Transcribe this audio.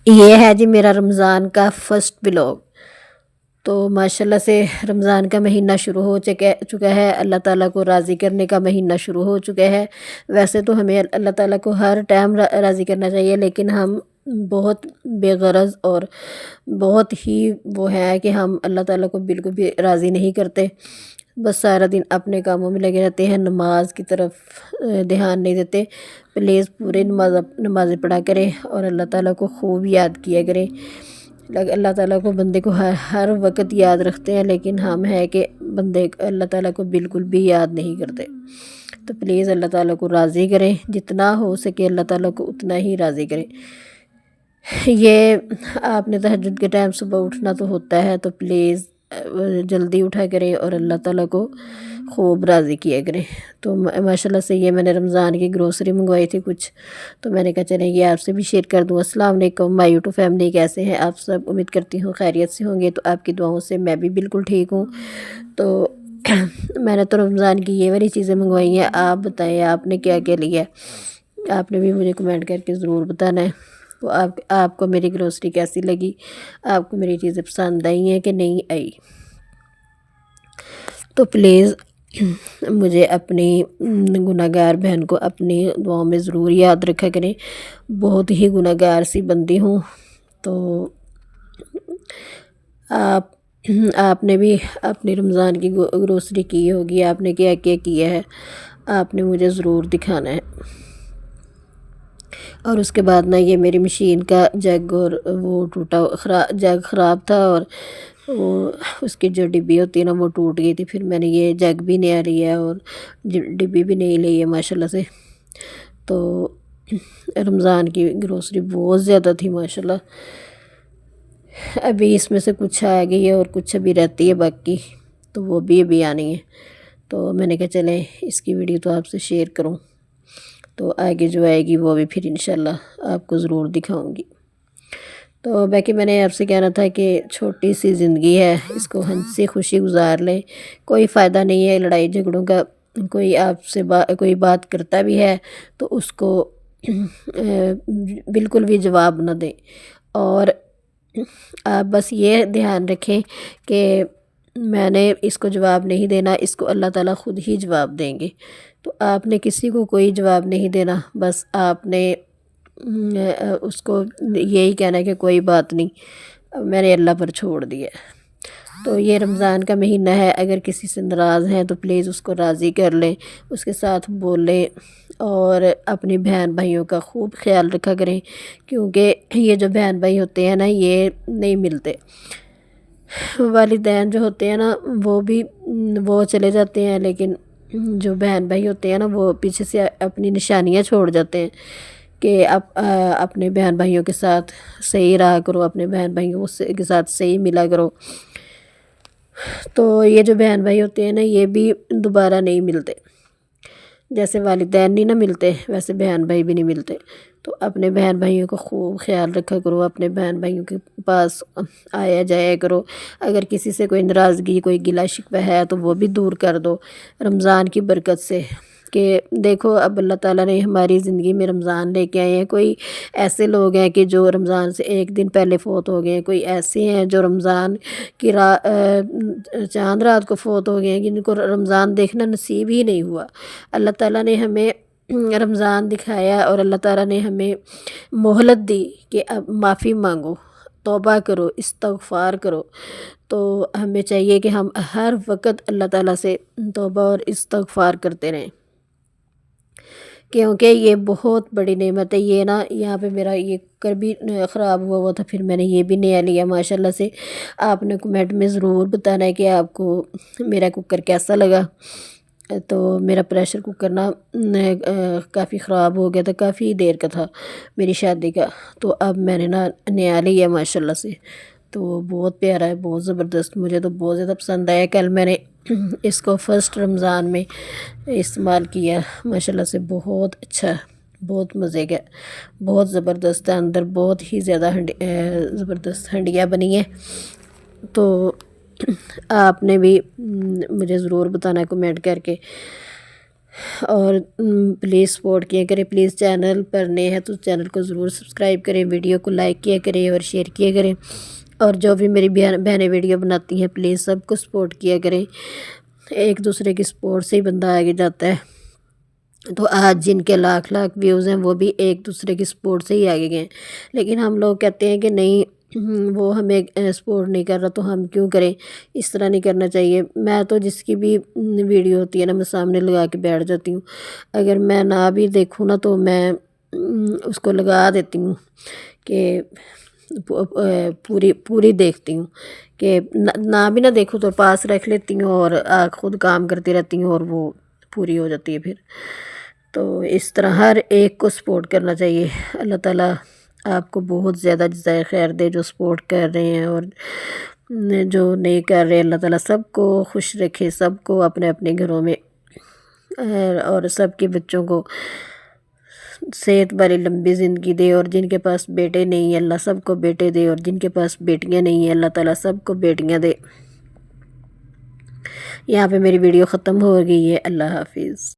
یہ ہے جی میرا رمضان کا فرسٹ بلاگ۔ تو ماشاءاللہ سے رمضان کا مہینہ شروع ہو چکا ہے، اللہ تعالیٰ کو راضی کرنے کا مہینہ شروع ہو چکا ہے۔ ویسے تو ہمیں اللہ تعالیٰ کو ہر ٹائم راضی کرنا چاہیے، لیکن ہم بہت بے غرض اور بہت ہی وہ ہے کہ ہم اللہ تعالیٰ کو بالکل بھی راضی نہیں کرتے، بس سارا دن اپنے کاموں میں لگے رہتے ہیں، نماز کی طرف دھیان نہیں دیتے۔ پلیز پورے نمازیں پڑھا کریں اور اللہ تعالیٰ کو خوب یاد کیا کریں۔ اللہ تعالیٰ کو بندے کو ہر وقت یاد رکھتے ہیں، لیکن ہم ہے کہ بندے اللہ تعالیٰ کو بالکل بھی یاد نہیں کرتے۔ تو پلیز اللہ تعالیٰ کو راضی کریں، جتنا ہو سکے اللہ تعالیٰ کو اتنا ہی راضی کریں۔ یہ آپ نے تہجد کے ٹائم صبح اٹھنا تو ہوتا ہے، تو پلیز جلدی اٹھا کریں اور اللہ تعالیٰ کو خوب راضی کیا کریں۔ تو ماشاءاللہ سے یہ میں نے رمضان کی گروسری منگوائی تھی کچھ، تو میں نے کہا چلیں یہ آپ سے بھی شیئر کر دوں۔ السلام علیکم مائی یوٹیوب فیملی، کیسے ہیں آپ سب؟ امید کرتی ہوں خیریت سے ہوں گے۔ تو آپ کی دعاؤں سے میں بھی بالکل ٹھیک ہوں۔ تو میں نے تو رمضان کی یہ والی چیزیں منگوائی ہیں، آپ بتائیں آپ نے کیا کیا لیا ہے؟ آپ نے بھی مجھے کمنٹ کر کے ضرور بتانا ہے۔ تو آپ کو میری گروسری کیسی لگی؟ آپ کو میری چیزیں پسند آئی ہیں کہ نہیں آئی؟ تو پلیز مجھے اپنی گناہ گار بہن کو اپنی دعاؤں میں ضرور یاد رکھا کریں، بہت ہی گناہ گار سی بندی ہوں۔ تو آپ نے بھی اپنی رمضان کی گروسری کی ہوگی، آپ نے کیا کیا کیا ہے آپ نے مجھے ضرور دکھانا ہے۔ اور اس کے بعد نا یہ میری مشین کا جگ اور وہ جگ خراب تھا، اور وہ اس کی جو ڈبی ہوتی ہے نا وہ ٹوٹ گئی تھی، پھر میں نے یہ جگ بھی نیا لیا اور ڈبی بھی نہیں لی ہے ماشاءاللہ سے۔ تو رمضان کی گروسری بہت زیادہ تھی ماشاءاللہ، ابھی اس میں سے کچھ آ گئی ہے اور کچھ ابھی رہتی ہے باقی، تو وہ بھی ابھی آنی ہے۔ تو میں نے کہا چلیں اس کی ویڈیو تو آپ سے شیئر کروں، تو آگے جو آئے گی وہ بھی پھر انشاءاللہ آپ کو ضرور دکھاؤں گی۔ تو باقی میں نے آپ سے کہنا تھا کہ چھوٹی سی زندگی ہے، اس کو ہنسی خوشی گزار لیں، کوئی فائدہ نہیں ہے لڑائی جھگڑوں کا۔ کوئی آپ سے کوئی بات کرتا بھی ہے تو اس کو بالکل بھی جواب نہ دیں، اور آپ بس یہ دھیان رکھیں کہ میں نے اس کو جواب نہیں دینا، اس کو اللہ تعالیٰ خود ہی جواب دیں گے۔ تو آپ نے کسی کو کوئی جواب نہیں دینا، بس آپ نے اس کو یہی کہنا ہے کہ کوئی بات نہیں، میں نے اللہ پر چھوڑ دیا۔ تو یہ رمضان کا مہینہ ہے، اگر کسی سے ناراض ہیں تو پلیز اس کو راضی کر لیں، اس کے ساتھ بولیں، اور اپنی بہن بھائیوں کا خوب خیال رکھا کریں، کیونکہ یہ جو بہن بھائی ہوتے ہیں نا یہ نہیں ملتے۔ والدین جو ہوتے ہیں نا وہ چلے جاتے ہیں، لیکن جو بہن بھائی ہوتے ہیں نا وہ پیچھے سے اپنی نشانیاں چھوڑ جاتے ہیں کہ اپنے بہن بھائیوں کے ساتھ صحیح رہا کرو، اپنے بہن بھائیوں کے ساتھ صحیح ملا کرو۔ تو یہ جو بہن بھائی ہوتے ہیں نا یہ بھی دوبارہ نہیں ملتے، جیسے والدین نہیں نہ ملتے ویسے بہن بھائی بھی نہیں ملتے۔ تو اپنے بہن بھائیوں کا خوب خیال رکھا کرو، اپنے بہن بھائیوں کے پاس آیا جایا کرو، اگر کسی سے کوئی ناراضگی کوئی گلہ شکوہ ہے تو وہ بھی دور کر دو رمضان کی برکت سے۔ کہ دیکھو اب اللہ تعالیٰ نے ہماری زندگی میں رمضان لے کے آئے ہیں، کوئی ایسے لوگ ہیں کہ جو رمضان سے ایک دن پہلے فوت ہو گئے ہیں، کوئی ایسے ہیں جو رمضان کی چاند رات کو فوت ہو گئے ہیں جن کو رمضان دیکھنا نصیب ہی نہیں ہوا۔ اللہ تعالیٰ نے ہمیں رمضان دکھایا اور اللہ تعالیٰ نے ہمیں مہلت دی کہ اب معافی مانگو، توبہ کرو، استغفار کرو۔ تو ہمیں چاہیے کہ ہم ہر وقت اللہ تعالیٰ سے توبہ اور استغفار کرتے رہیں، کیونکہ یہ بہت بڑی نعمت ہے۔ یہ نا یہاں پہ میرا یہ کوکر بھی خراب ہوا تھا، پھر میں نے یہ بھی نیا لیا ماشاءاللہ سے۔ آپ نے کمنٹ میں ضرور بتانا ہے کہ آپ کو میرا کوکر کیسا لگا۔ تو میرا پریشر کوکر نا کافی خراب ہو گیا تھا، کافی دیر کا تھا میری شادی کا، تو اب میں نے نا نیا لیا ماشاءاللہ سے۔ تو بہت پیارا ہے، بہت زبردست، مجھے تو بہت زیادہ پسند آیا۔ کل میں نے اس کو فرسٹ رمضان میں استعمال کیا ماشاءاللہ سے، بہت اچھا، بہت مزے کا، بہت زبردست ہے، اندر بہت ہی زیادہ زبردست ہنڈیاں بنی ہیں۔ تو آپ نے بھی مجھے ضرور بتانا ہے کمنٹ کر کے۔ اور پلیز سپورٹ کیا کریں، پلیز چینل پر نئے ہیں تو چینل کو ضرور سبسکرائب کریں، ویڈیو کو لائک کیا کریں اور شیئر کیا کریں، اور جو بھی میری بہنیں ویڈیو بناتی ہیں پلیز سب کو سپورٹ کیا کریں، ایک دوسرے کی سپورٹ سے ہی بندہ آگے جاتا ہے۔ تو آج جن کے لاکھ ویوز ہیں وہ بھی ایک دوسرے کی سپورٹ سے ہی آگے گئے، لیکن ہم لوگ کہتے ہیں کہ نہیں وہ ہمیں سپورٹ نہیں کر رہا تو ہم کیوں کریں، اس طرح نہیں کرنا چاہیے۔ میں تو جس کی بھی ویڈیو ہوتی ہے نا میں سامنے لگا کے بیٹھ جاتی ہوں، اگر میں نہ بھی دیکھوں نا تو میں اس کو لگا دیتی ہوں کہ پوری دیکھتی ہوں، کہ نہ بھی نہ دیکھوں تو پاس رکھ لیتی ہوں اور خود کام کرتی رہتی ہوں اور وہ پوری ہو جاتی ہے پھر۔ تو اس طرح ہر ایک کو سپورٹ کرنا چاہیے۔ اللہ تعالیٰ آپ کو بہت زیادہ جزائے خیر دے، جو سپورٹ کر رہے ہیں اور جو نہیں کر رہے، اللہ تعالیٰ سب کو خوش رکھے، سب کو اپنے اپنے گھروں میں، اور سب کے بچوں کو صحت والی لمبی زندگی دے، اور جن کے پاس بیٹے نہیں ہیں اللہ سب کو بیٹے دے، اور جن کے پاس بیٹیاں نہیں ہیں اللہ تعالیٰ سب کو بیٹیاں دے۔ یہاں پہ میری ویڈیو ختم ہو گئی ہے، اللہ حافظ۔